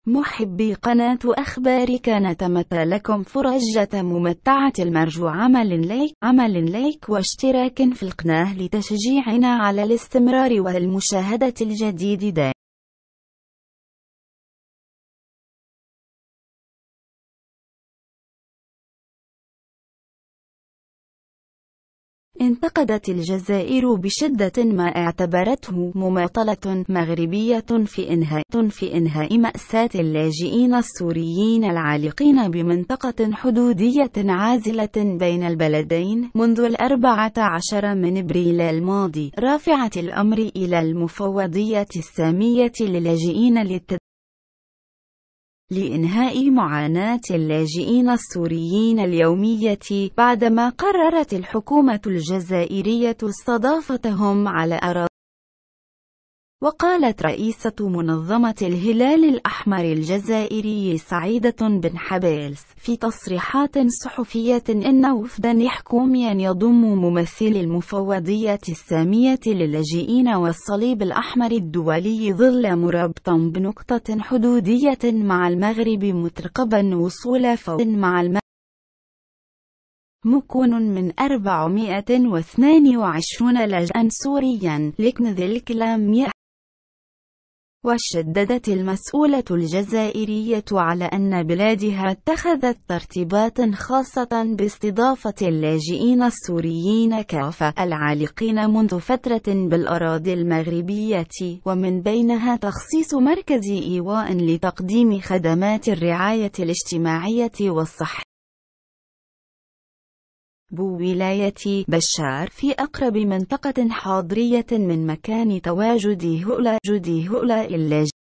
محبي قناة أخبارك، نتمنى لكم فرجة ممتعة المرجو عمل لايك واشتراك في القناة لتشجيعنا على الاستمرار والمشاهدة الجديد دائما. انتقدت الجزائر بشدة ما اعتبرته مماطلة مغربية في إنهاء مأساة اللاجئين السوريين العالقين بمنطقة حدودية عازلة بين البلدين منذ 14 من إبريل الماضي، رافعة الأمر إلى المفوضية السامية للاجئين لإنهاء معاناة اللاجئين السوريين اليومية، بعدما قررت الحكومة الجزائرية استضافتهم على أراضي. وقالت رئيسة منظمة الهلال الأحمر الجزائري سعيدة بن حبالس في تصريحات صحفية إن وفدا حكوميا يضم ممثلي المفوضية السامية للاجئين والصليب الأحمر الدولي ظل مرابطا بنقطة حدودية مع المغرب مترقبا وصول فوج مع المغرب مكون من 422 لاجئا سوريا، لكن ذي الكلام. وشددت المسؤولة الجزائرية على أن بلادها اتخذت ترتيبات خاصة باستضافة اللاجئين السوريين كافة العالقين منذ فترة بالأراضي المغربية، ومن بينها تخصيص مركز إيواء لتقديم خدمات الرعاية الاجتماعية والصحية بولاية بشار في أقرب منطقة حاضرية من مكان تواجد هؤلاء اللاجئين.